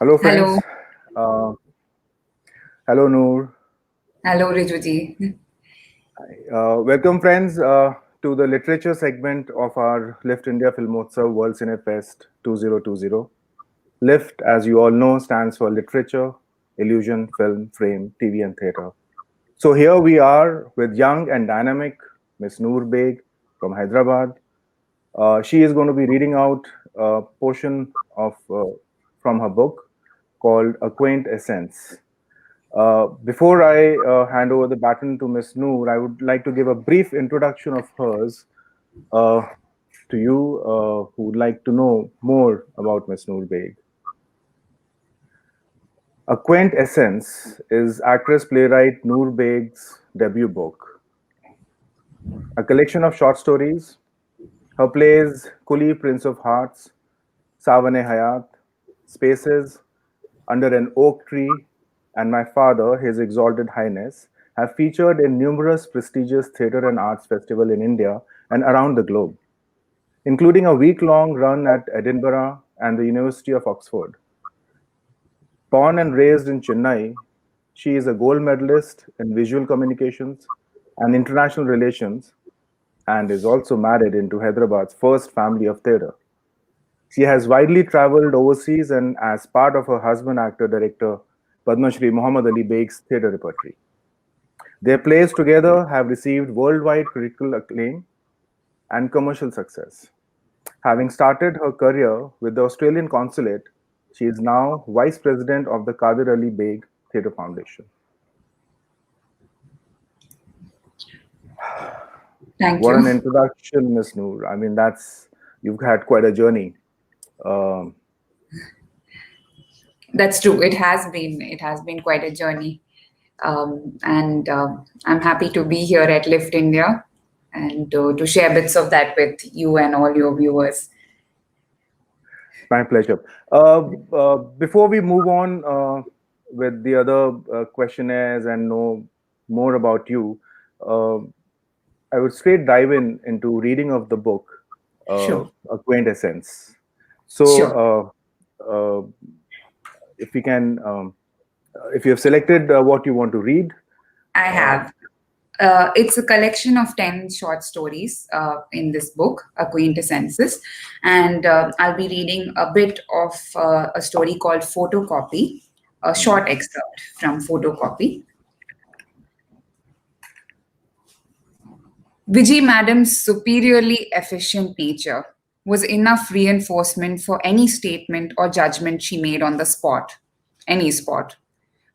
Hello, friends. Hello. Uh, Hello, Noor. Hello, Riju ji. Welcome, friends, to the literature segment of our Lifft India Filmotsav World Cine Fest 2020. Lifft, as you all know, stands for Literature, Illusion, Film, Frame, TV, and Theatre. So here we are with young and dynamic Miss Noor Baig from Hyderabad. She is going to be reading out a portion of from her book called A Quaint Essence. Before I hand over the baton to Ms. Noor, I would like to give a brief introduction of hers uh, to you who would like to know more about Ms. Noor Baig. A Quaint Essence is actress playwright Noor Baig's debut book, a collection of short stories. Her plays Kuli, Prince of Hearts, Savane Hayat, Spaces, Under an Oak Tree, and My Father, His Exalted Highness, have featured in numerous prestigious theatre and arts festivals in India and around the globe, including a week-long run at Edinburgh and the University of Oxford. Born and raised in Chennai, she is a gold medalist in visual communications and international relations and is also married into Hyderabad's first family of theatre. She has widely traveled overseas and as part of her husband, actor director Padma Shri Muhammad Ali Beg's theatre repertory. Their plays together have received worldwide critical acclaim and commercial success. Having started her career with the Australian Consulate, she is now Vice President of the Qadir Ali Beg Theatre Foundation. Thank What you. an introduction, Ms. Noor. I mean, you've had quite a journey. Um, That's true. It has been quite a journey, and I'm happy to be here at Lift India and to share bits of that with you and all your viewers. My pleasure. Before we move on with the other questionnaires and know more about you, uh, I would straight dive into reading of the book, Sure. A Quaint Essence. Sure. So, if we can, if you have selected what you want to read, I uh, have. It's a collection of 10 short stories in this book, A Quaint Essences. And I'll be reading a bit of a story called Photocopy, a mhm. short excerpt from Photocopy. Vijay Madam's superiorly efficient nature was enough reinforcement for any statement or judgment she made on the spot, any spot.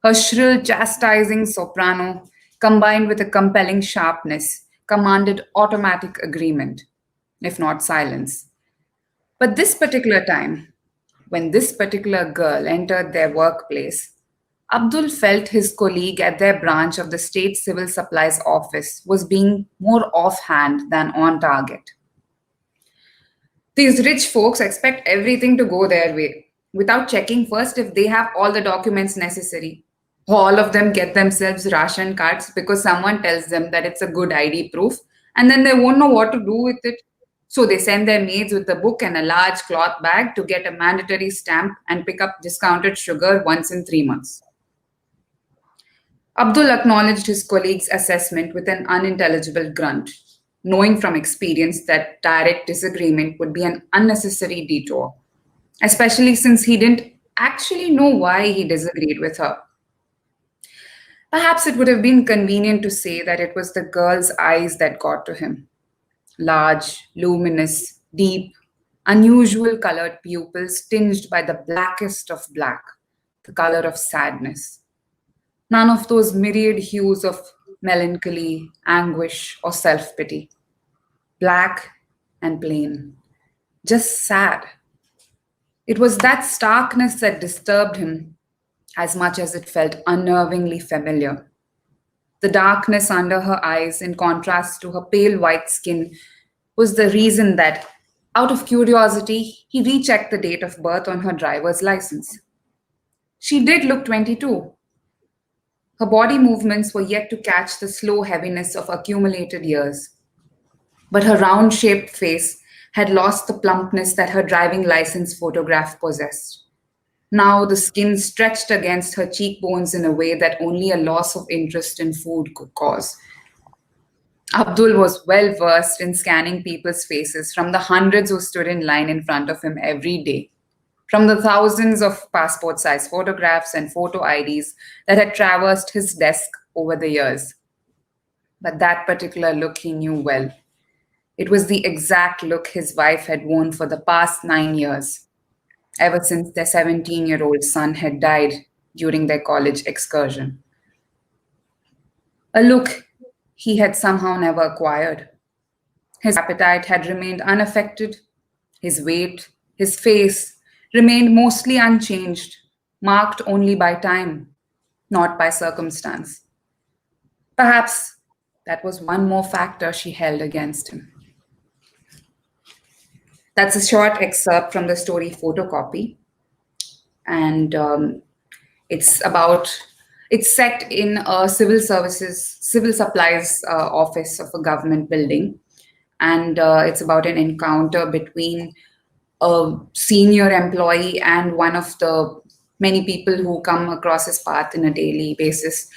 Her shrill, chastising soprano, combined with a compelling sharpness, commanded automatic agreement, if not silence. But this particular time, when this particular girl entered their workplace, Abdul felt his colleague at their branch of the State Civil Supplies Office was being more offhand than on target. These rich folks expect everything to go their way without checking first if they have all the documents necessary. All of them get themselves ration cards because someone tells them that it's a good ID proof and then they won't know what to do with it. So they send their maids with a book and a large cloth bag to get a mandatory stamp and pick up discounted sugar once in 3 months. Abdul acknowledged his colleague's assessment with an unintelligible grunt, knowing from experience that direct disagreement would be an unnecessary detour, especially since he didn't actually know why he disagreed with her. Perhaps it would have been convenient to say that it was the girl's eyes that got to him. Large, luminous, deep, unusual colored pupils tinged by the blackest of black, the color of sadness. None of those myriad hues of melancholy, anguish, or self pity. Black and plain. Just sad. It was that starkness that disturbed him as much as it felt unnervingly familiar. The darkness under her eyes, in contrast to her pale white skin, was the reason that, out of curiosity, he rechecked the date of birth on her driver's license. She did look 22. Her body movements were yet to catch the slow heaviness of accumulated years, but her round shaped face had lost the plumpness that her driving license photograph possessed. Now the skin stretched against her cheekbones in a way that only a loss of interest in food could cause. Abdul was well versed in scanning people's faces from the hundreds who stood in line in front of him every day, from the thousands of passport size photographs and photo IDs that had traversed his desk over the years. But that particular look he knew well. It was the exact look his wife had worn for the past 9 years, ever since their 17-year-old son had died during their college excursion. A look he had somehow never acquired. His appetite had remained unaffected, his weight, his face remained mostly unchanged, marked only by time, not by circumstance. Perhaps that was one more factor she held against him. That's a short excerpt from the story Photocopy, and it's about it's set in a civil supplies office of a government building, and it's about an encounter between a senior employee and one of the many people who come across his path in a daily basis.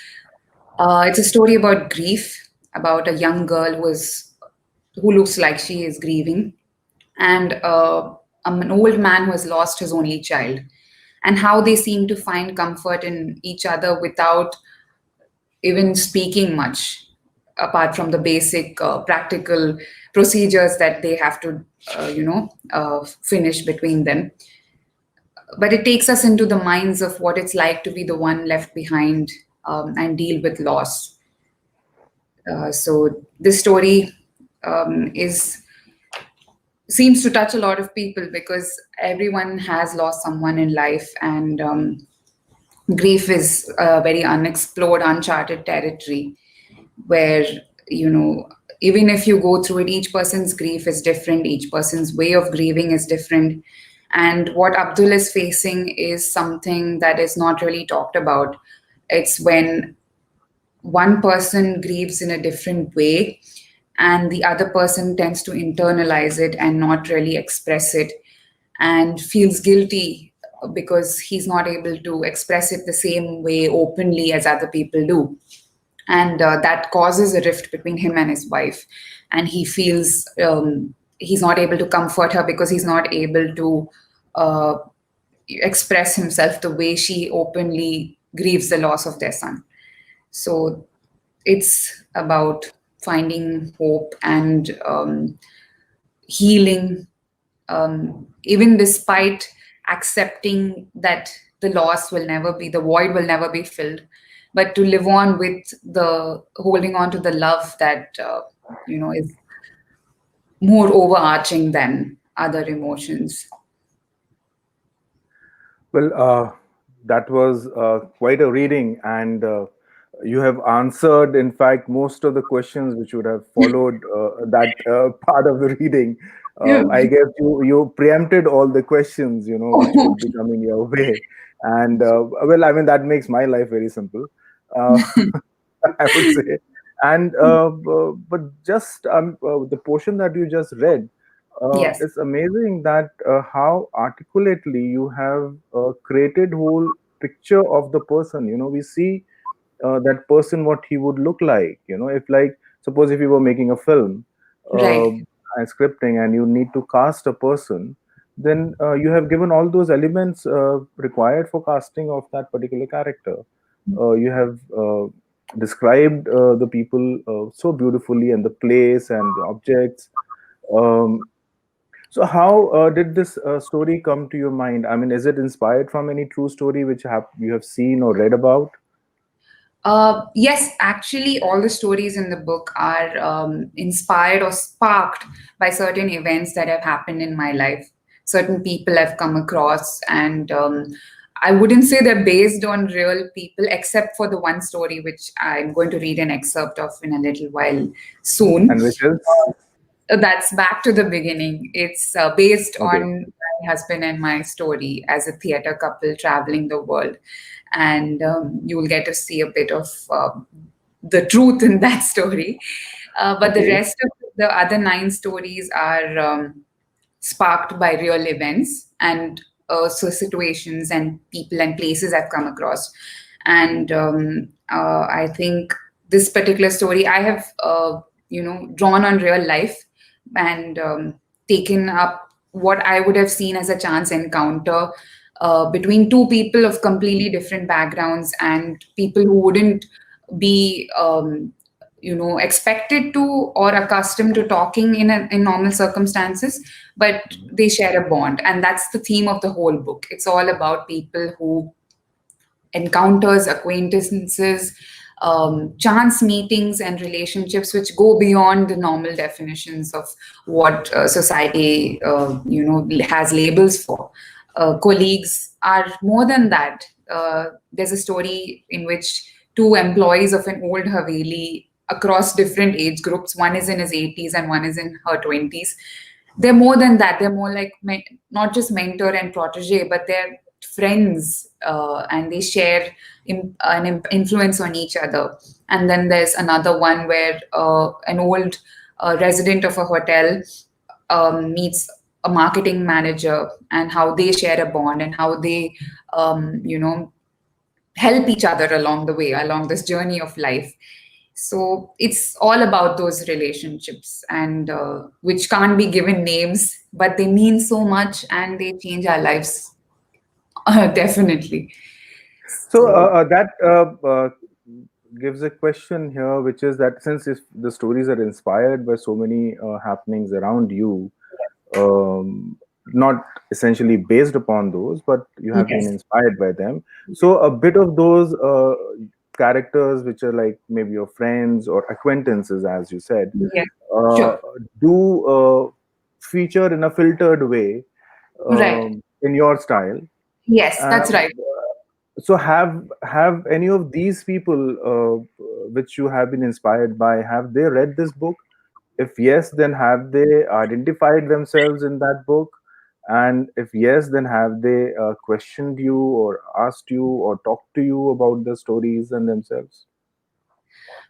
It's a story about grief, about a young girl who looks like she is grieving, and an old man who has lost his only child, and how they seem to find comfort in each other without even speaking much, apart from the basic practical procedures that they have to, finish between them. But it takes us into the minds of what it's like to be the one left behind and deal with loss. So this story is seems to touch a lot of people because everyone has lost someone in life, and grief is a very unexplored, uncharted territory where, you know, even if you go through it, each person's grief is different, each person's way of grieving is different. And what Abdul is facing is something that is not really talked about. It's when one person grieves in a different way and the other person tends to internalize it and not really express it, and feels guilty because he's not able to express it the same way openly as other people do. And that causes a rift between him and his wife. And he feels he's not able to comfort her because he's not able to uh, express himself the way she openly grieves the loss of their son. So it's about finding hope and healing, even despite accepting that the loss will never be, the void will never be filled, but to live on with the holding on to the love that, is more overarching than other emotions. Well, that was quite a reading, and you have answered, in fact, most of the questions which would have followed that part of the reading. Yeah. I guess you preempted all the questions, which Oh, would be coming your way, and well, I mean that makes my life very simple. Uh, I would say. And but just the portion that you just read, yes, it's amazing that how articulately you have created whole picture of the person. We see that person what he would look like. If like suppose if you were making a film right. and scripting and you need to cast a person, then you have given all those elements required for casting of that particular character. You have described the people so beautifully, and the place and the objects. Um, so, how did this story come to your mind? I mean, is it inspired from any true story which you have seen or read about? Yes, actually, all the stories in the book are inspired or sparked by certain events that have happened in my life. Certain people I've come across, and I wouldn't say they're based on real people, except for the one story which I'm going to read an excerpt of in a little while soon. And which is That's back to the beginning. It's based okay. on my husband and my story as a theater couple traveling the world. And you will get to see a bit of the truth in that story. But the Okay. rest of the other nine stories are sparked by real events. And situations and people and places I've come across. And I think this particular story I have, drawn on real life and taken up what I would have seen as a chance encounter between two people of completely different backgrounds and people who wouldn't be expected to or accustomed to talking in normal circumstances, but they share a bond, and that's the theme of the whole book. It's all about people who encounters, acquaintances, chance meetings, and relationships which go beyond the normal definitions of what society, has labels for. Colleagues are more than that. There's a story in which two employees of an old Haveli across different age groups, one is in his 80s and one is in her 20s. They're more than that. They're more like not just mentor and protege, but they're friends, and they share influence on each other. And then there's another one where an old resident of a hotel meets a marketing manager, and how they share a bond and how they, help each other along the way, along this journey of life. So it's all about those relationships, and which can't be given names, but they mean so much and they change our lives. Definitely. So So that gives a question here, which is that since if the stories are inspired by so many happenings around you, not essentially based upon those, but you have been yes, inspired by them. So a bit of those characters, which are like maybe your friends or acquaintances, as you said, yes, uh, sure, do feature in a filtered way right. in your style. Yes, that's Um, right. so have any of these people which you have been inspired by, have they read this book? If yes, then have they identified themselves in that book? And if yes, then have they questioned you or asked you or talked to you about the stories and themselves?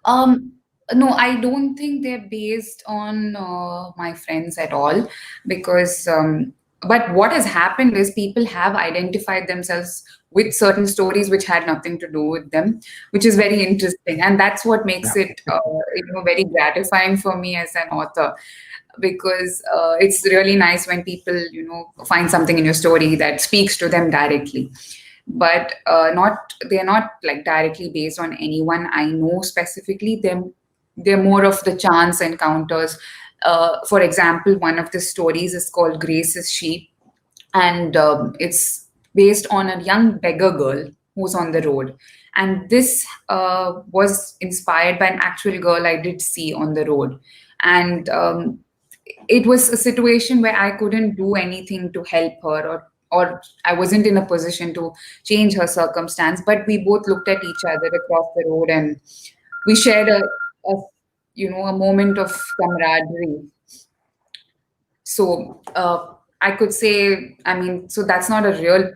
Um, no, I don't think they're based on my friends at all, because but what has happened is people have identified themselves with certain stories which had nothing to do with them, which is very interesting, and that's what makes it very gratifying for me as an author, because it's really nice when people find something in your story that speaks to them directly, but not they're not like directly based on anyone I know specifically. They're more of the chance encounters. For example, one of the stories is called Grace's Sheep, and it's based on a young beggar girl who's on the road. And this was inspired by an actual girl I did see on the road. And it was a situation where I couldn't do anything to help her, or I wasn't in a position to change her circumstance. But we both looked at each other across the road, and we shared a a moment of camaraderie. So I could say, I mean, so that's not a real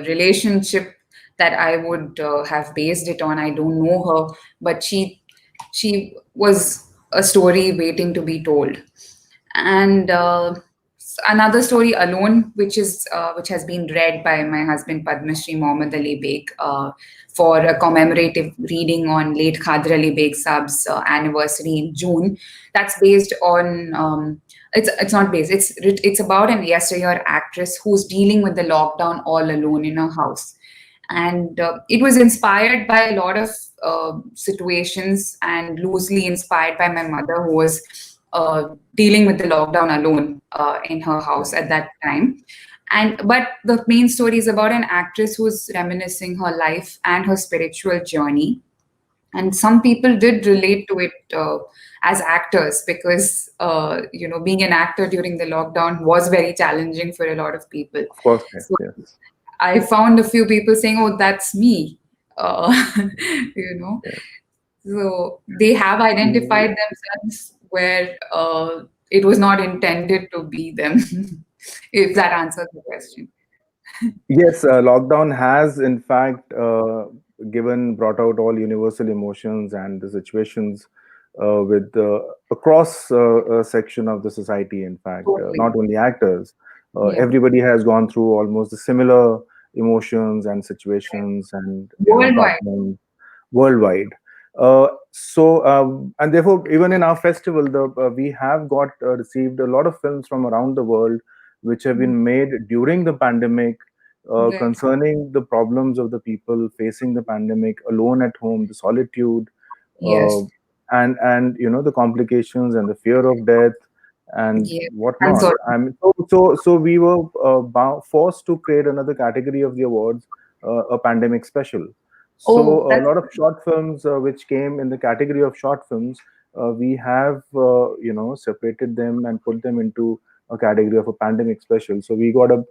relationship that I would have based it on. I don't know her, but she was a story waiting to be told. And another story, Alone, which has been read by my husband Padma Shri Mohammad Ali Beg for a commemorative reading on late Khadr Ali Beg Sab's anniversary in June. That's based on it's not based, it's about an yesteryear actress who's dealing with the lockdown all alone in her house. And it was inspired by a lot of situations, and loosely inspired by my mother, who was dealing with the lockdown alone in her house at that time. And but the main story is about an actress who's reminiscing her life and her spiritual journey. And some people did relate to it as actors, because being an actor during the lockdown was very challenging for a lot of people. Of course, yes, So yes, I found a few people saying, "Oh, that's me," uh, you know. yes. So they have identified Mm, themselves where it was not intended to be them. If that answers the question. yes, lockdown has in fact given brought out all universal emotions and the situations with across a section of the society. In fact, Totally. not only actors, Yeah. Everybody has gone through almost the similar emotions and situations and Worldwide. problems worldwide. And therefore, even in our festival, we have got received a lot of films from around the world which have Mm. been made during the pandemic, Right. concerning the problems of the people facing the pandemic, alone at home, the solitude, uh, Yes. and the complications and the fear of death and Yes. And whatnot. so, I mean, so we were forced to create another category of the awards, a pandemic special. oh, So a that's lot of short films which came in the category of short films, we have separated them and put them into a category of a pandemic special. So we got a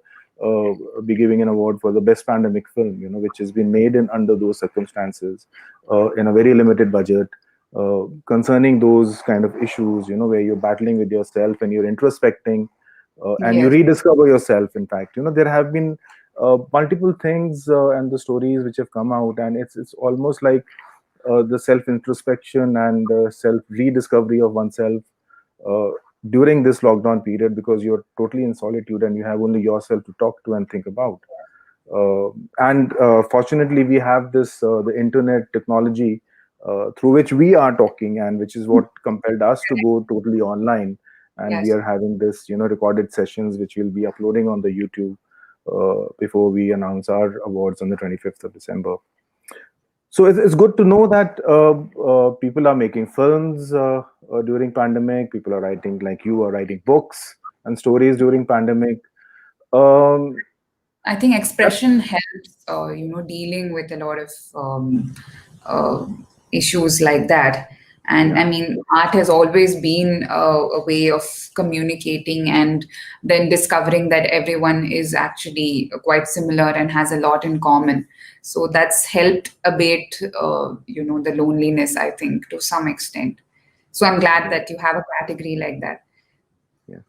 be giving an award for the best pandemic film, which has been made in under those circumstances, in a very limited budget, concerning those kind of issues, where you're battling with yourself and you're introspecting, and you yes. rediscover yourself. In fact, there have been multiple things and the stories which have come out, and it's almost like the self introspection and self rediscovery of oneself uh, during this lockdown period, because you're totally in solitude and you have only yourself to talk to and think about. And fortunately, we have this the internet technology through which we are talking, and which is what compelled us to go totally online. And we Yes. are having this, recorded sessions which we'll be uploading on the YouTube before we announce our awards on the 25th of December. So it's good to know that people are making films during pandemic. People are writing, like you are writing books and stories during pandemic. Um, I think that's expression helps, dealing with a lot of uh, issues like that. And Yeah. I mean, art has always been a way of communicating and then discovering that everyone is actually quite similar and has a lot in common. So that's helped abate, the loneliness, I think, to some extent. So I'm glad Yeah. that you have a category like that. Yeah.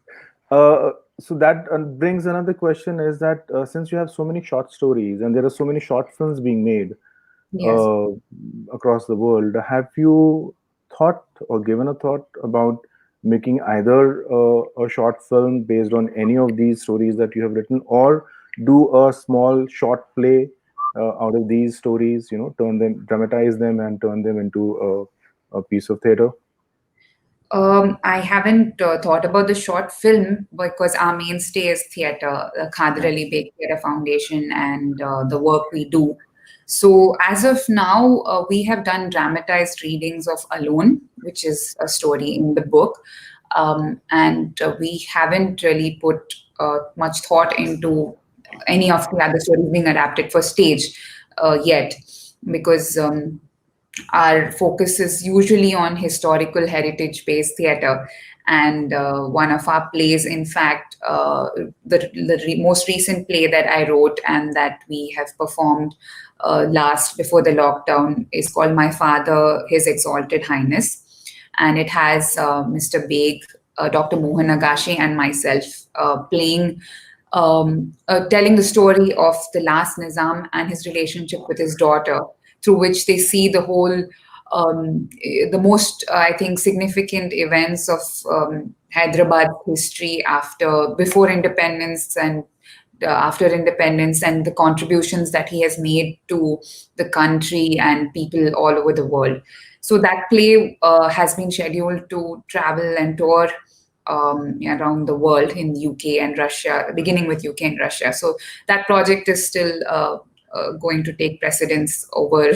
So that brings another question, is that since you have so many short stories and there are so many short films being made Yes. uh, across the world, have you thought or given a thought about making either a short film based on any of these stories that you have written, or do a small short play out of these stories, turn them, dramatize them, and turn them into a piece of theater? I haven't thought about the short film because our mainstay is theatre, the Khadir Yeah. Ali Beg Theatre Foundation, and the work we do. So, as of now, we have done dramatized readings of Alone, which is a story in the book. And we haven't really put much thought into any of the other stories being adapted for stage yet, because our focus is usually on historical heritage based theater. And one of our plays, in fact, most recent play that I wrote and that we have performed last before the lockdown, is called My Father, His Exalted Highness. And it has Mr. Beg, Dr. Mohan Agashi, and myself playing, telling the story of the last Nizam and his relationship with his daughter, through which they see the whole, the most, I think, significant events of Hyderabad history before independence and after independence, and the contributions that he has made to the country and people all over the world. So that play has been scheduled to travel and tour around the world in UK and Russia, beginning with UK and Russia. So that project is still going to take precedence over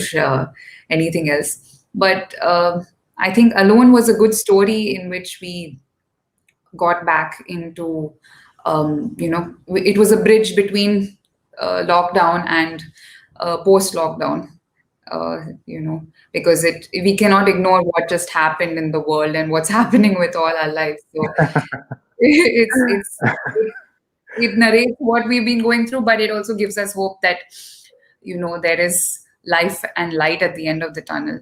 anything else. But I think Alone was a good story in which we got back into, it was a bridge between lockdown and post lockdown. Because we cannot ignore what just happened in the world and what's happening with all our lives. So it narrates what we've been going through, but it also gives us hope that there is life and light at the end of the tunnel.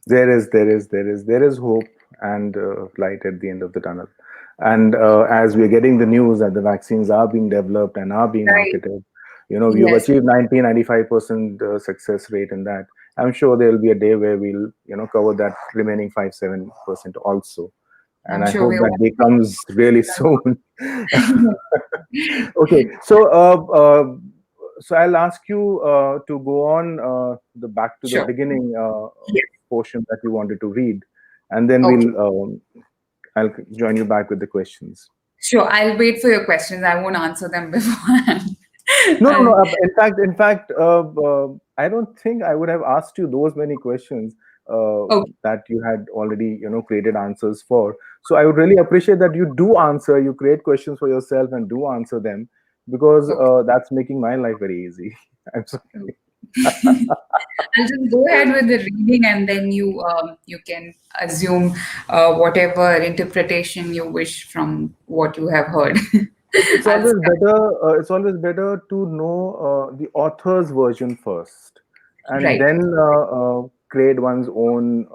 There is hope and light at the end of the tunnel. And as we're getting the news that the vaccines are being developed and are being Right. marketed, we've Yes. achieved 90-95% success rate in that. I'm sure there will be a day where we'll, cover that remaining 5-7% also. and I'm I sure hope we that all. day comes really soon. Okay, so I'll ask you to go on the back to the Sure. beginning Yes. portion that you wanted to read, and then Okay. I'll join you back with the questions. Sure. I'll wait for your questions. I won't answer them beforehand. No, no, no. I'll, I don't think I would have asked you those many questions okay. that you had already, created answers for. So I would really appreciate that you do answer. You create questions for yourself and do answer them, because Okay. that's making my life very easy. I'm sorry. I'll just go ahead with the reading, and then you can assume whatever interpretation you wish from what you have heard. It's I'll always start. better. It's always better to know the author's version first, and Right. then create one's own,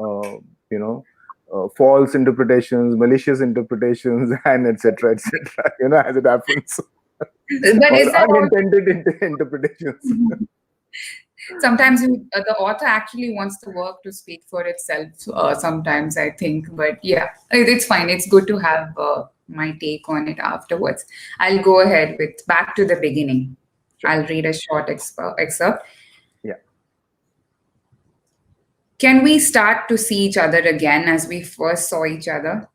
false interpretations, malicious interpretations, and etc. etc. As it happens, But is or that all? unintended interpretations. Sometimes the author actually wants the work to speak for itself. Sometimes I think, but yeah, it's fine. It's good to have my take on it afterwards. I'll go ahead with back to the beginning. Sure. I'll read a short excerpt. Yeah. Can we start to see each other again as we first saw each other?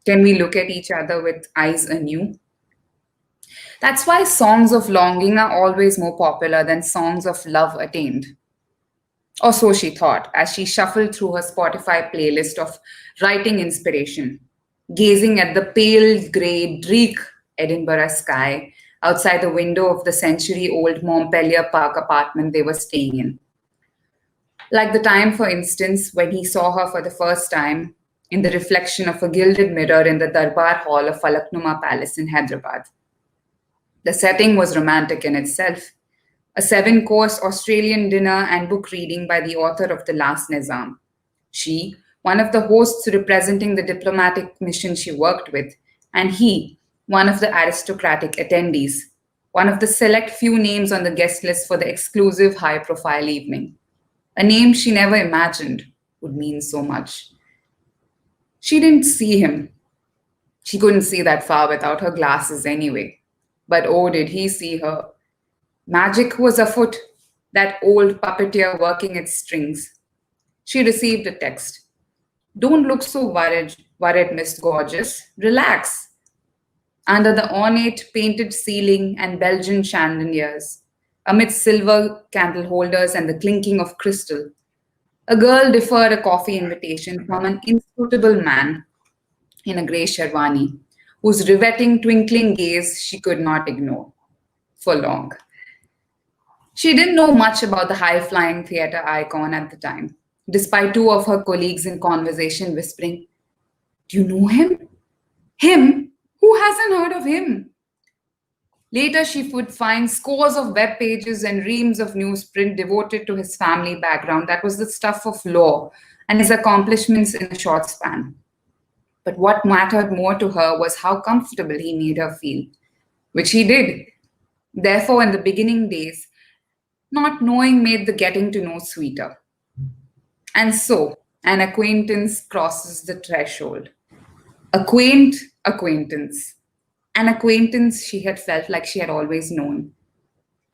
Can we look at each other with eyes anew? That's why songs of longing are always more popular than songs of love attained. Or so she thought as she shuffled through her Spotify playlist of writing inspiration, gazing at the pale grey, dreek Edinburgh sky outside the window of the century old Montpelier Park apartment they were staying in. Like the time, for instance, when he saw her for the first time in the reflection of a gilded mirror in the Darbar Hall of Falaknuma Palace in Hyderabad. The setting was romantic in itself, a 7-course Australian dinner and book reading by the author of The Last Nizam. She, one of the hosts representing the diplomatic mission she worked with, and he, one of the aristocratic attendees, one of the select few names on the guest list for the exclusive high profile evening. A name she never imagined would mean so much. She didn't see him. She couldn't see that far without her glasses anyway. But oh, did he see her? Magic was afoot, that old puppeteer working its strings. She received a text. Don't look so worried, Miss Gorgeous. Relax. Under the ornate painted ceiling and Belgian chandeliers, amidst silver candle holders and the clinking of crystal, a girl deferred a coffee invitation from an inscrutable man in a grey sherwani, whose riveting, twinkling gaze she could not ignore for long. She didn't know much about the high flying theatre icon at the time, despite two of her colleagues in conversation whispering, do you know him? Him? Who hasn't heard of him? Later, she would find scores of web pages and reams of newsprint devoted to his family background. That was the stuff of law and his accomplishments in a short span. But what mattered more to her was how comfortable he made her feel, which he did. Therefore, in the beginning days, not knowing made the getting to know sweeter. And so, an acquaintance crosses the threshold. A quaint acquaintance. An acquaintance she had felt like she had always known.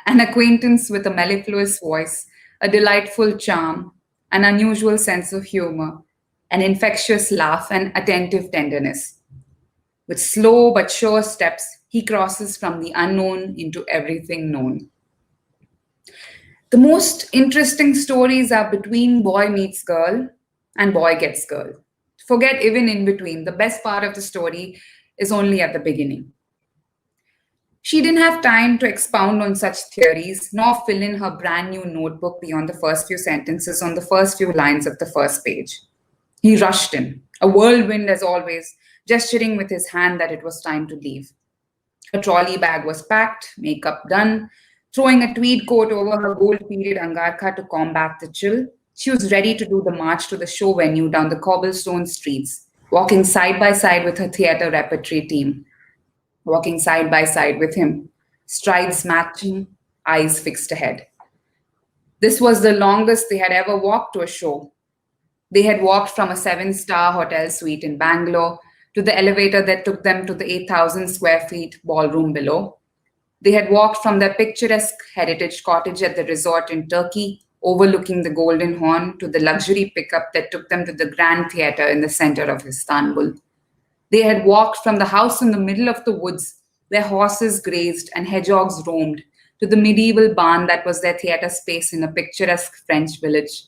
An acquaintance with a mellifluous voice, a delightful charm, an unusual sense of humor, an infectious laugh, and attentive tenderness. With slow but sure steps, he crosses from the unknown into everything known. The most interesting stories are between boy meets girl and boy gets girl. Forget even in between. The best part of the story is only at the beginning. She didn't have time to expound on such theories, nor fill in her brand new notebook beyond the first few sentences on the first few lines of the first page. He rushed in, a whirlwind as always, gesturing with his hand that it was time to leave. Her trolley bag was packed, makeup done, throwing a tweed coat over her gold period angarkha to combat the chill. She was ready to do the march to the show venue down the cobblestone streets, walking side by side with her theater repertory team, walking side by side with him, strides matching, eyes fixed ahead. This was the longest they had ever walked to a show. They had walked from a seven-star hotel suite in Bangalore to the elevator that took them to the 8,000 square feet ballroom below. They had walked from their picturesque heritage cottage at the resort in Turkey, overlooking the Golden Horn, to the luxury pickup that took them to the Grand Theatre in the center of Istanbul. They had walked from the house in the middle of the woods, where horses grazed and hedgehogs roamed, to the medieval barn that was their theatre space in a picturesque French village,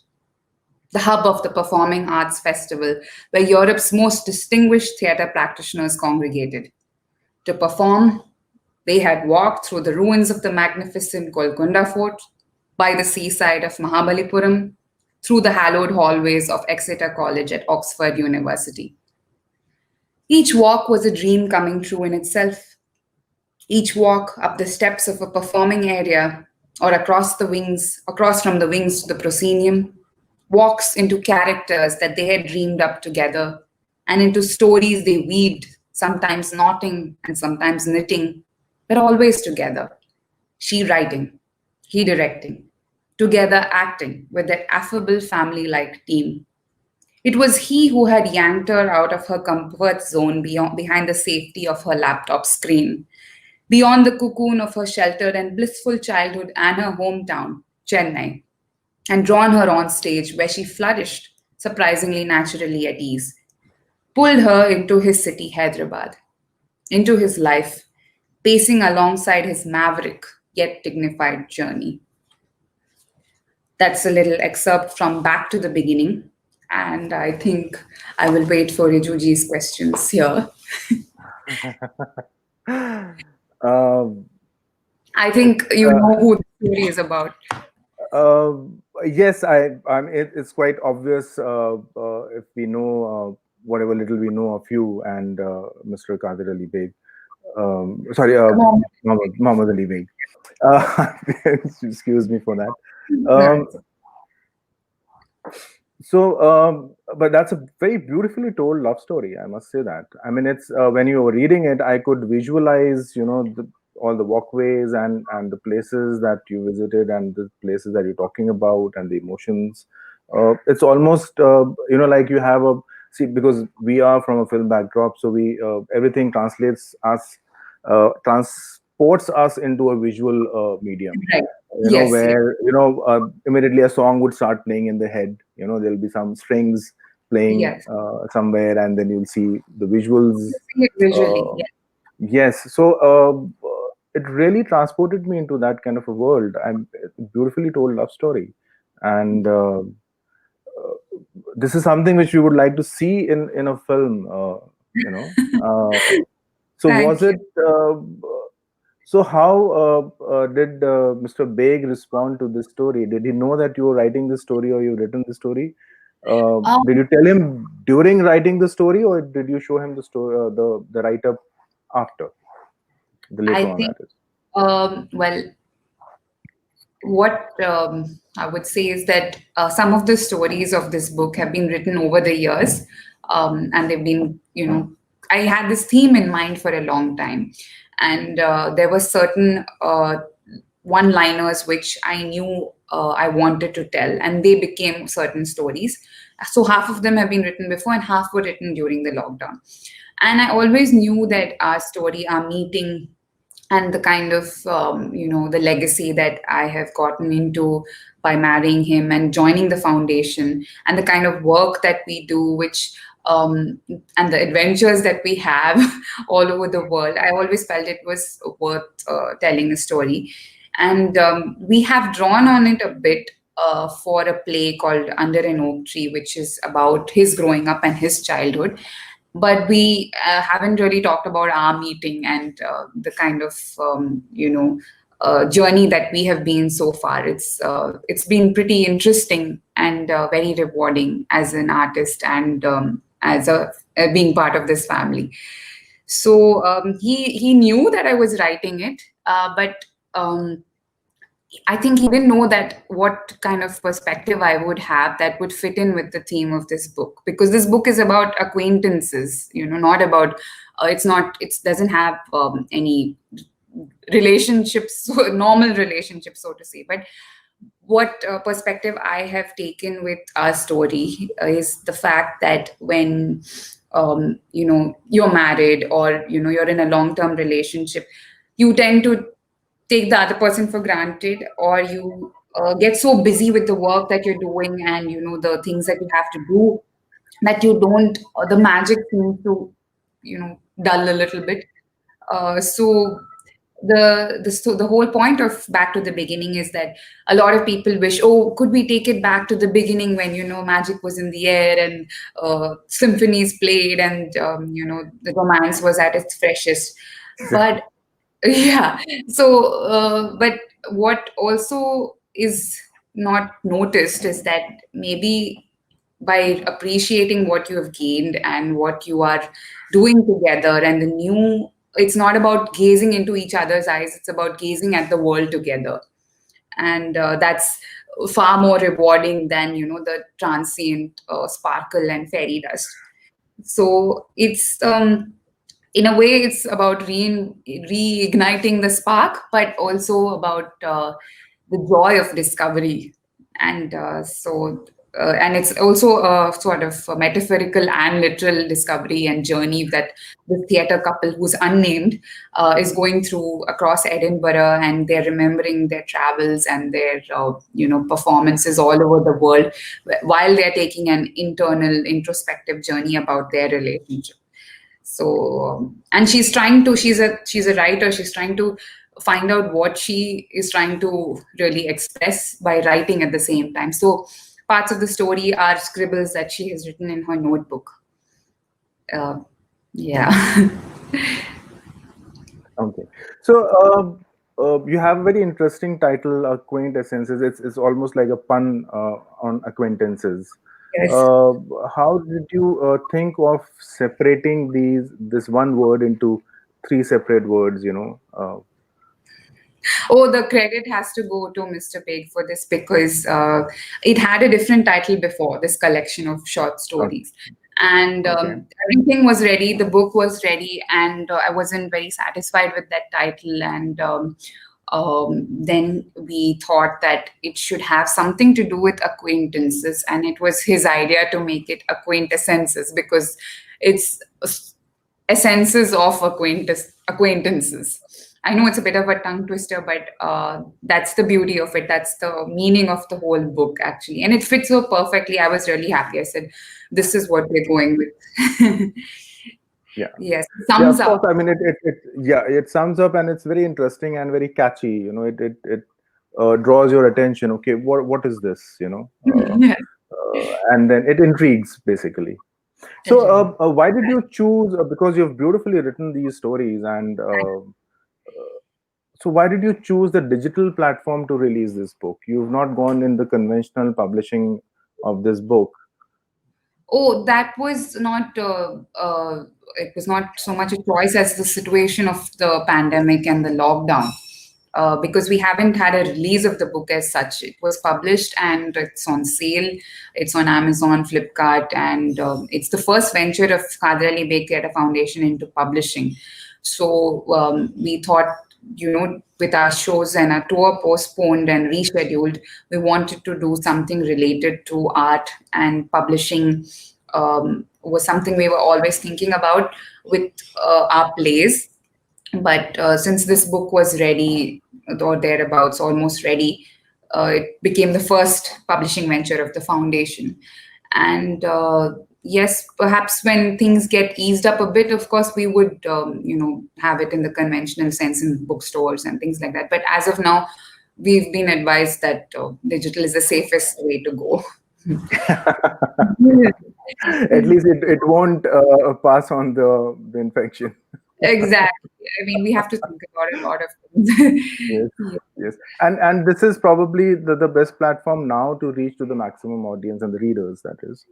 the hub of the Performing Arts Festival, where Europe's most distinguished theatre practitioners congregated. To perform, they had walked through the ruins of the magnificent Golconda Fort, by the seaside of Mahabalipuram, through the hallowed hallways of Exeter College at Oxford University. Each walk was a dream coming true in itself. Each walk up the steps of a performing area or across from the wings to the proscenium, walks into characters that they had dreamed up together and into stories they weaved, sometimes knotting and sometimes knitting, but always together. She writing, he directing, together acting with that affable family like team. It was he who had yanked her out of her comfort zone behind the safety of her laptop screen, beyond the cocoon of her sheltered and blissful childhood and her hometown, Chennai, and drawn her on stage where she flourished, surprisingly naturally at ease, pulled her into his city, Hyderabad, into his life, pacing alongside his maverick yet dignified journey. That's a little excerpt from Back to the Beginning. And I think I will wait for Rijuji's questions here. Um, I think you know who the story is about. uh, yes, it's quite obvious if we know whatever little we know of you and Mr. Qadir Ali Beg. Sorry, Mom. Muhammad Ali Beg. Excuse me for that. No. Um, but that's a very beautifully told love story. I must say that. I mean, it's when you were reading it, I could visualize, all the walkways and the places that you visited and the places that you're talking about and the emotions. It's almost, like you have a see because we are from a film backdrop, so we everything transports us into a visual medium, Right. Yes, yes, where immediately a song would start playing in the head. There'll be some strings playing yes. somewhere, and then you'll see the visuals. You see it visually. uh, Yes. yes, so it really transported me into that kind of a world, and beautifully told love story. And this is something which we would like to see in a film. You know so was Thank you. it so how did Mr. Beg respond to this story? Did he know that you were writing this story or you written the story? Did Um, you tell him during writing the story, or did you show him the story, the write up after, the later I on, think, that is? well, what I would say is that some of the stories of this book have been written over the years, and they've been, I had this theme in mind for a long time, and there were certain one-liners which I knew I wanted to tell, and they became certain stories. So half of them have been written before, and half were written during the lockdown. And I always knew that our story, our meeting, and the kind of the legacy that I have gotten into by marrying him and joining the foundation, and the kind of work that we do, which and the adventures that we have all over the world, I always felt it was worth telling a story. And we have drawn on it a bit for a play called Under an Oak Tree, which is about his growing up and his childhood, but we haven't really talked about our meeting and the kind of journey that we have been so far. It's been pretty interesting and very rewarding as an artist and as a being part of this family. So he knew that I was writing it, but I think he didn't know that what kind of perspective I would have that would fit in with the theme of this book, because this book is about acquaintances, not about it doesn't have any relationships, normal relationships, so to say. But what perspective I have taken with our story is the fact that when you're married, or you're in a long-term relationship, you tend to take the other person for granted, or you get so busy with the work that you're doing, and the things that you have to do, that you don't the magic seems to dull a little bit. So the whole point of Back to the Beginning is that a lot of people wish, oh, could we take it back to the beginning when magic was in the air, and symphonies played, and the romance was at its freshest. But yeah, so but what also is not noticed is that maybe by appreciating what you have gained and what you are doing together, and the new, it's not about gazing into each other's eyes, it's about gazing at the world together. And that's far more rewarding than the transient sparkle and fairy dust. So it's in a way, it's about reigniting the spark, but also about the joy of discovery. And and it's also a sort of a metaphorical and literal discovery and journey that the theatre couple, who's unnamed, is going through across Edinburgh, and they're remembering their travels and their performances all over the world, while they're taking an internal introspective journey about their relationship. So and she's a writer, she's trying to find out what she is trying to really express by writing at the same time. So parts of the story are scribbles that she has written in her notebook. uh, yeah. Okay. So you have a very interesting title, A Quaint Essences. It's almost like a pun on acquaintances. Yes. Uh, how did you think of separating this one word into three separate words? Oh, the credit has to go to Mr. Pig for this, because it had a different title before, this collection of short Okay. stories. And Okay. everything was ready, the book was ready, and I wasn't very satisfied with that title. And then we thought that it should have something to do with acquaintances, and it was his idea to make it Acquaintessences, because it's essences of acquaintances. I know it's a bit of a tongue twister, but that's the beauty of it. That's the meaning of the whole book, actually. And it fits so perfectly. I was really happy. I said, this is what we're going with. Yeah. Yes, Yeah, thumbs of course. up. I mean, it sums up, and it's very interesting and very catchy. It draws your attention. Okay, what is this? Yes. And then it intrigues basically. So, Right. why did you choose? Because you've beautifully written these stories, and so why did you choose the digital platform to release this book? You've not gone in the conventional publishing of this book. Oh, that was not, it was not so much a choice as the situation of the pandemic and the lockdown. Because we haven't had a release of the book as such. It was published and it's on sale. It's on Amazon, Flipkart, and it's the first venture of Khader Ali Beg Theatre Foundation into publishing. So we thought, with our shows and our tour postponed and rescheduled, we wanted to do something related to art, and publishing was something we were always thinking about with our plays. But since this book was ready, or thereabouts, almost ready, it became the first publishing venture of the foundation. And yes, perhaps when things get eased up a bit, of course, we would, have it in the conventional sense in bookstores and things like that. But as of now, we've been advised that digital is the safest way to go. At least it won't pass on the infection. Exactly. I mean, we have to think about a lot of things. Yes, Yeah. yes. And this is probably the best platform now to reach to the maximum audience and the readers, that is.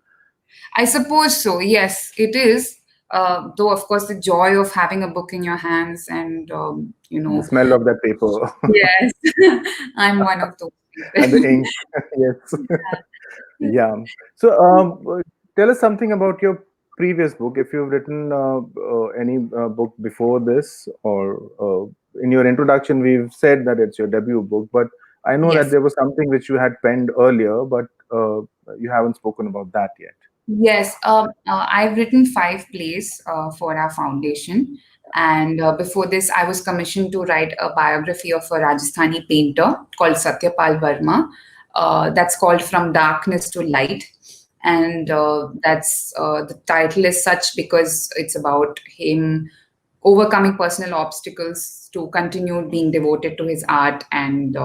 I suppose so. Yes, it is. Though, of course, the joy of having a book in your hands, and The smell of that paper yes, I'm one of those and the people. ink. Yes. Yeah. So, tell us something about your previous book. If you've written any book before this, or in your introduction, we've said that it's your debut book. But I know that Yes. there was something which you had penned earlier, but you haven't spoken about that yet. Yes, I've written 5 plays for our foundation. And before this, I was commissioned to write a biography of a Rajasthani painter called Satyapal Verma. That's called From Darkness to Light. And the title is such because it's about him overcoming personal obstacles to continue being devoted to his art. And,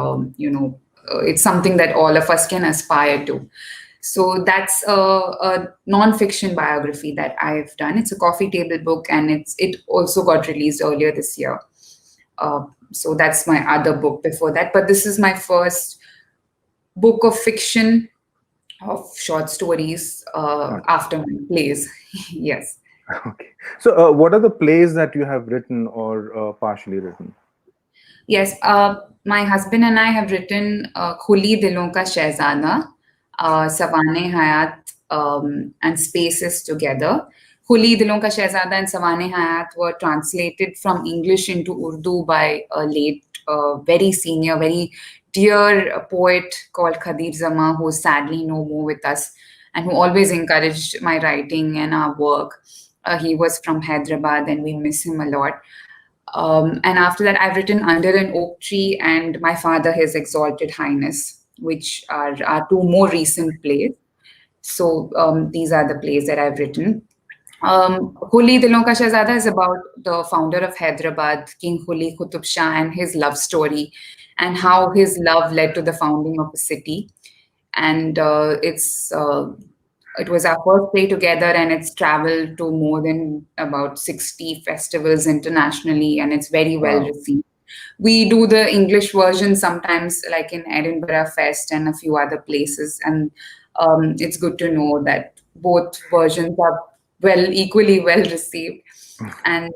it's something that all of us can aspire to. So that's a non-fiction biography that I've done. It's a coffee table book, and it also got released earlier this year. So that's my other book before that. But this is my first book of fiction of short stories Okay. after my plays. Yes. Okay. So, what are the plays that you have written or partially written? Yes, my husband and I have written Khuli Dilon Ka Shehzada, Sawane Hayat, and Spaces together. Khuli Dilon Ka Shehzada and Sawane Hayat were translated from English into Urdu by a late, very senior, very dear poet called Khadir Zama, who is sadly no more with us and who always encouraged my writing and our work. He was from Hyderabad, and we miss him a lot. And after that, I've written Under an Oak Tree and My Father, His Exalted Highness, which are 2 more recent plays. So these are the plays that I've written. Huli Dilon Ka Shahzada is about the founder of Hyderabad, King Huli Qutub Shah, and his love story, and how his love led to the founding of the city. And it was our first play together, and it's traveled to more than about 60 festivals internationally, and it's very well Wow. received. We do the English version sometimes, like in Edinburgh Fest and a few other places, and it's good to know that both versions are equally well received. And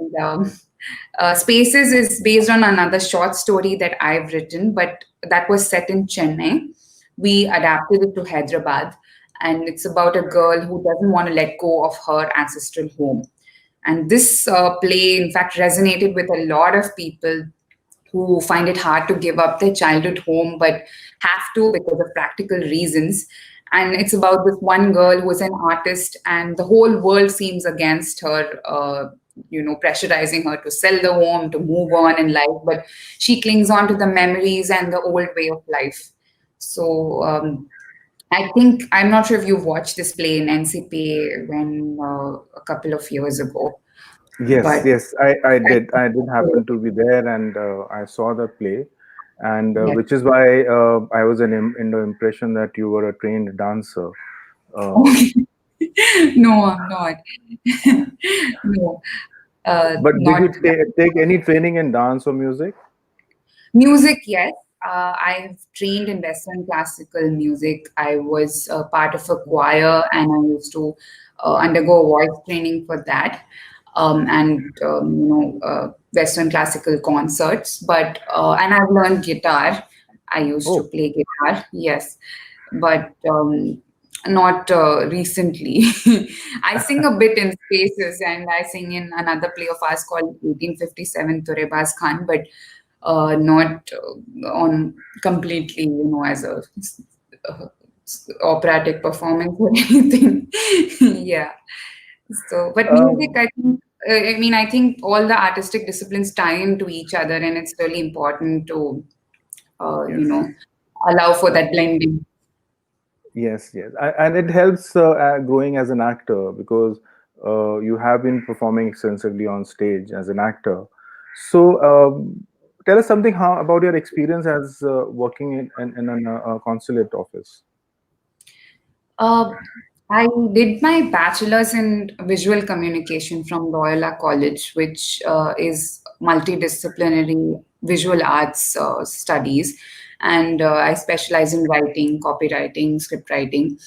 Spaces is based on another short story that I've written, but that was set in Chennai. We adapted it to Hyderabad, and it's about a girl who doesn't want to let go of her ancestral home. And this play, in fact, resonated with a lot of people who find it hard to give up their childhood home but have to because of practical reasons. And it's about this one girl who is an artist, and the whole world seems against her, pressurizing her to sell the home, to move on in life. But she clings on to the memories and the old way of life. So I think, I'm not sure if you've watched this play in NCPA when a couple of years ago, Yes, but yes, I did. I did happen to be there, and I saw the play, and yes. which is why I was in the impression that you were a trained dancer. Uh, No, I'm not. No, but did you not that. take any training in dance or music? Music, yes. I've trained in Western classical music. I was part of a choir, and I used to undergo voice training for that, and Western classical concerts. And I've learned guitar. I used to Oh, play guitar, yes, but not recently. I sing a bit in spaces, and I sing in another play of ours called 1857 Turebaz Khan, but not on completely, as a uh, operatic performance or anything. Yeah. So, but music, um, I think, I think all the artistic disciplines tie into each other, and it's really important to, yes. allow for that blending. Yes, yes, and it helps growing as an actor because you have been performing extensively on stage as an actor. So, tell us something how about your experience as working in a consulate office. Uh, I did my bachelor's in visual communication from Loyola College, which is multidisciplinary visual arts studies. And I specialize in writing, copywriting, script writing.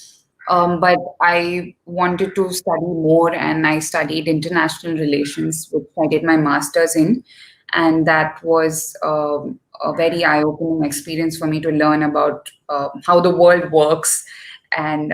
But I wanted to study more, and I studied international relations, which I did my master's in. And that was a very eye opening experience for me to learn about how the world works. And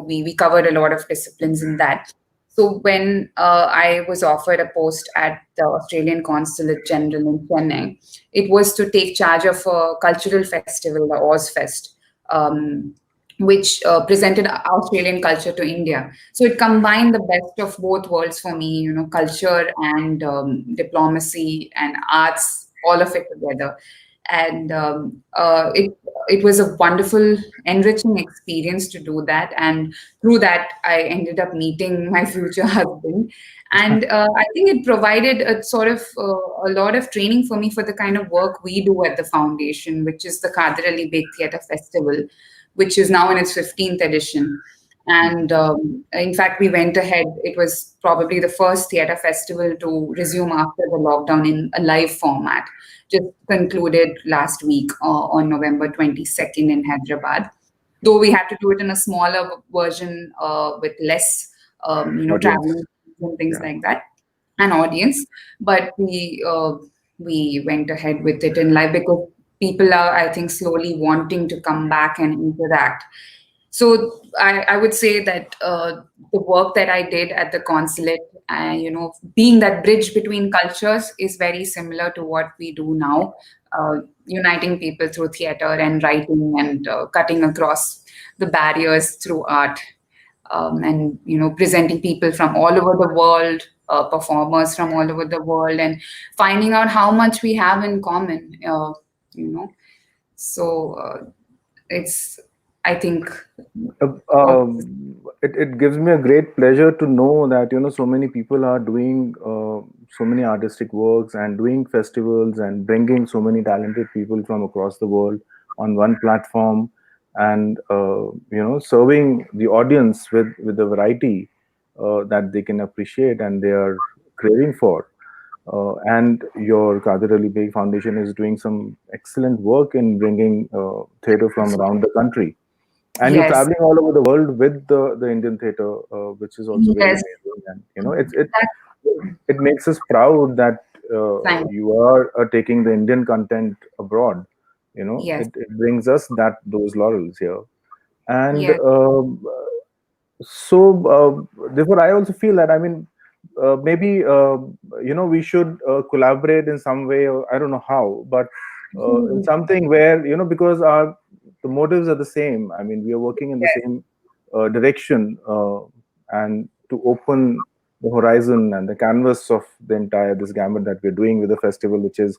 we covered a lot of disciplines in that. So when I was offered a post at the Australian Consulate General in Chennai, it was to take charge of a cultural festival, the Ozfest, um, which presented Australian culture to India. So it combined the best of both worlds for me, culture and diplomacy and arts, all of it together. And it was a wonderful, enriching experience to do that. And through that, I ended up meeting my future husband. And I think it provided a sort of a lot of training for me for the kind of work we do at the foundation, which is the Kadir Ali Beg Theatre Festival, which is now in its 15th edition. And in fact, we went ahead. It was probably the first theatre festival to resume after the lockdown in a live format. Just concluded last week on November 22nd in Hyderabad, though we had to do it in a smaller version with less, Audience. traveling and things Yeah. like that, an audience. But we went ahead with it in live because people are, I think, slowly wanting to come back and interact. So I would say that the work that I did at the consulate, being that bridge between cultures, is very similar to what we do now, uniting people through theater and writing and cutting across the barriers through art, and presenting people from all over the world, performers from all over the world, and finding out how much we have in common. You know, so it's I think Uh, what. it gives me a great pleasure to know that so many people are doing so many artistic works and doing festivals and bringing so many talented people from across the world on one platform, and serving the audience with a variety that they can appreciate and they are craving for. And your Kadir Ali Beg Foundation is doing some excellent work in bringing theatre from around the country, and you're Yes, traveling all over the world with the Indian theater, which is also very yes, amazing. And it it that it makes us proud that time. you are taking the Indian content abroad. Yes, It brings us that those laurels here. And yes, so therefore I also feel that, I mean, maybe we should collaborate in some way, or I don't know how, but in something where, because our the motives are the same. I mean, we are working in the yes, same direction, and to open the horizon and the canvas of the entire this gamut that we're doing with the festival, which is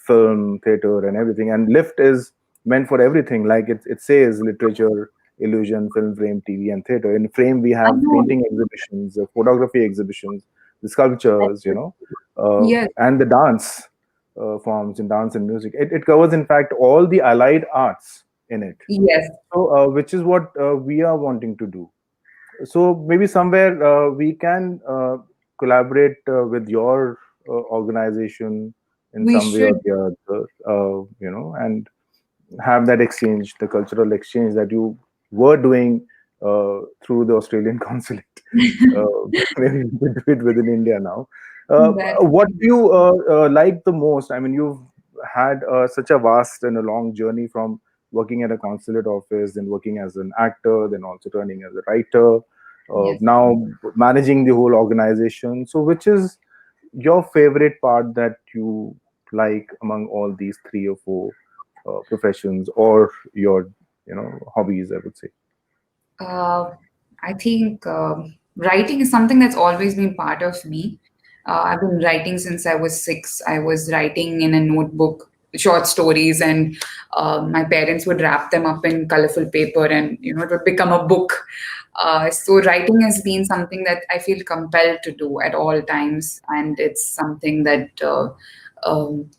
film, theater, and everything. And Lift is meant for everything, like it says: literature, illusion, film frame, TV, and theater. In frame, we I have know. painting exhibitions, photography exhibitions, the sculptures, Yes, and the dance forms in dance and music. It covers, in fact, all the allied arts in it. yes, So, which is what we are wanting to do. So maybe somewhere we can collaborate with your organization in we some way or should. the other, and have that exchange, the cultural exchange that you were doing through the Australian consulate. Maybe we could do it within India now. That What do you like the most? I mean, you've had such a vast and a long journey from working at a consulate office, then working as an actor, then also turning as a writer, yes. now managing the whole organization. So, which is your favorite part that you like among all these three or four professions, or your hobbies, I would say? Uh, I think writing is something that's always been part of me. I've been writing since I was 6. I was writing in a notebook, short stories, and my parents would wrap them up in colorful paper, and it would become a book. So writing has been something that I feel compelled to do at all times, and it's something that um,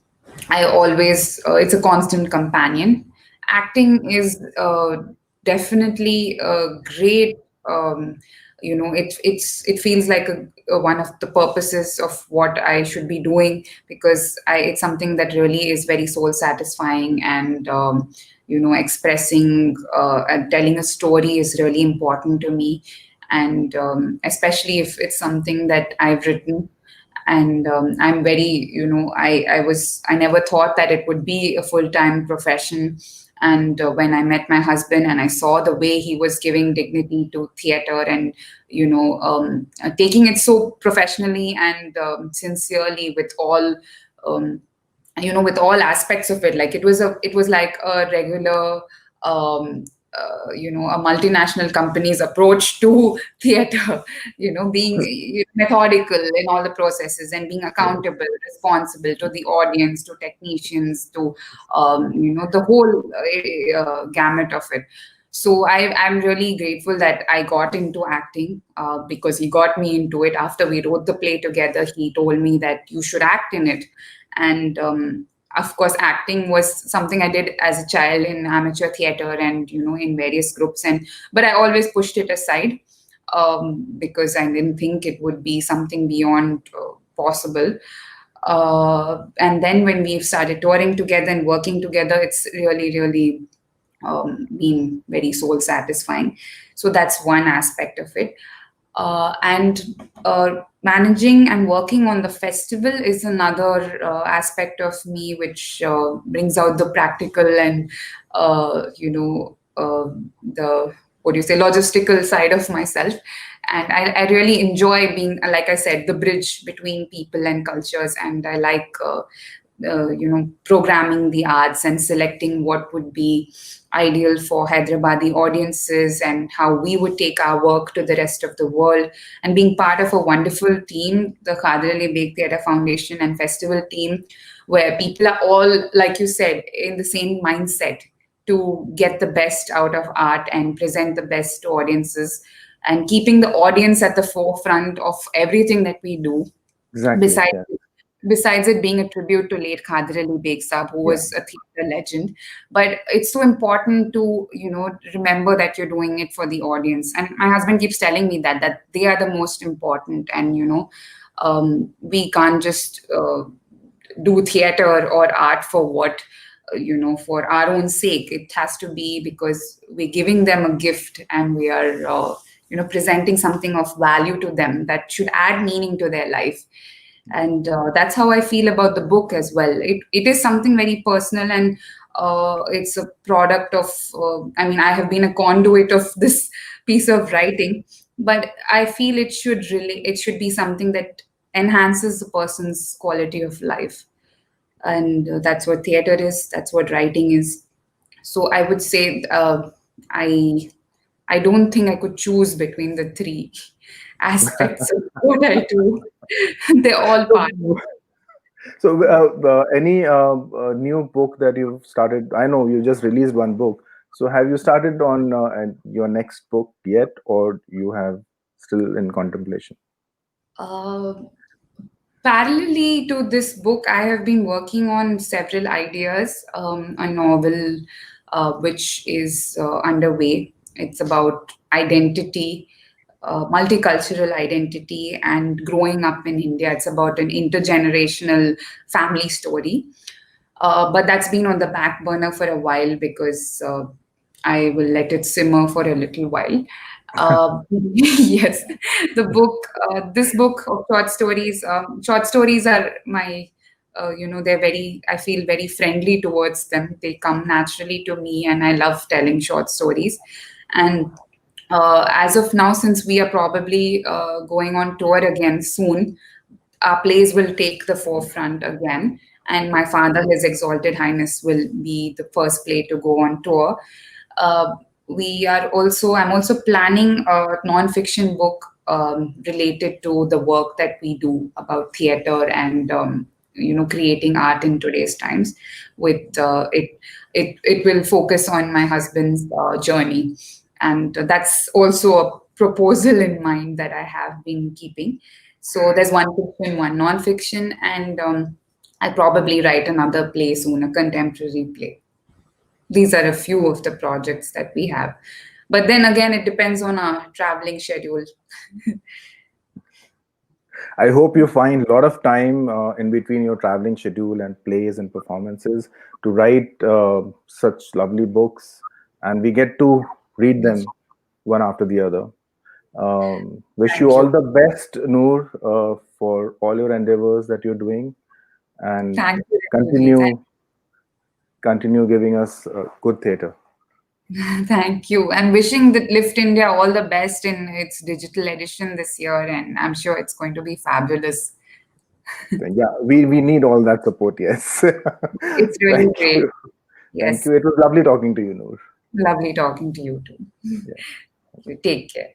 I always, it's a constant companion. Acting is definitely a great, it feels like one of the purposes of what I should be doing, because it's something that really is very soul satisfying, and expressing and telling a story is really important to me, and especially if it's something that I've written. And I'm very, I never thought that it would be a full-time profession. And when I met my husband and I saw the way he was giving dignity to theater and, taking it so professionally and sincerely with all, um, with all aspects of it, like it was like a regular, um, a multinational company's approach to theater, being methodical in all the processes and being accountable, responsible to the audience, to technicians, to the whole gamut of it. So I'm really grateful that I got into acting, because he got me into it. After we wrote the play together, he told me that you should act in it. And of course, acting was something I did as a child in amateur theater and, in various groups. But I always pushed it aside, because I didn't think it would be something beyond possible. And then when we've started touring together and working together, it's really, really been very soul satisfying. So that's one aspect of it. And managing and working on the festival is another aspect of me, which brings out the practical and, the, what do you say, logistical side of myself. And I really enjoy being, like I said, the bridge between people and cultures. And I like, programming the arts and selecting what would be ideal for Hyderabadi audiences and how we would take our work to the rest of the world. And being part of a wonderful team, the Khadir Ali Beg Theatre Foundation and Festival team, where people are all, like you said, in the same mindset to get the best out of art and present the best to audiences, and keeping the audience at the forefront of everything that we do. Exactly. Besides Yeah. besides it being a tribute to late Khadir Ali Beg Saab, who Yeah. was a theatre legend. But it's so important to, remember that you're doing it for the audience. And my husband keeps telling me that they are the most important. And, we can't just do theater or art for what, for our own sake. It has to be because we're giving them a gift and we are, presenting something of value to them that should add meaning to their life. And that's how I feel about the book as well. It is something very personal, and it's a product of, I mean, I have been a conduit of this piece of writing, but I feel it should be something that enhances the person's quality of life. And that's what theater is, that's what writing is. So I would say, I I don't think I could choose between the three aspects of what I do. They're all part. So, any new book that you've started? I know you just released one book. So, have you started on your next book yet, or you have still in contemplation? Uh, Parallelly to this book, I have been working on several ideas. A novel, which is underway. It's about identity, multicultural identity, and growing up in India. It's about an intergenerational family story. But that's been on the back burner for a while because I will let it simmer for a little while. Yes, this book of short stories are my, they're very, I feel very friendly towards them. They come naturally to me, and I love telling short stories. And as of now, since we are probably going on tour again soon, our plays will take the forefront again. And my father, His Exalted Highness, will be the first play to go on tour. Uh, I'm also planning a non-fiction book related to the work that we do about theater and, creating art in today's times. With it will focus on my husband's journey, and that's also a proposal in mind that I have been keeping. So there's one fiction, one non-fiction, and I'll probably write another play soon, a contemporary play. These are a few of the projects that we have. But then again, it depends on our traveling schedule. I hope you find a lot of time in between your traveling schedule and plays and performances to write such lovely books, and we get to read them one after the other. Wish you Thank all you. the best, Noor, for all your endeavors that you're doing, and Thank you, Riju. continue. continue giving us good theatre. Thank you. And wishing that Lifft India all the best in its digital edition this year. And I'm sure it's going to be fabulous. Yeah, we need all that support. Yes. It's really Thank great. you. Thank Yes. you. It was lovely talking to you, Noor. Lovely talking to you too. Yeah. You take care.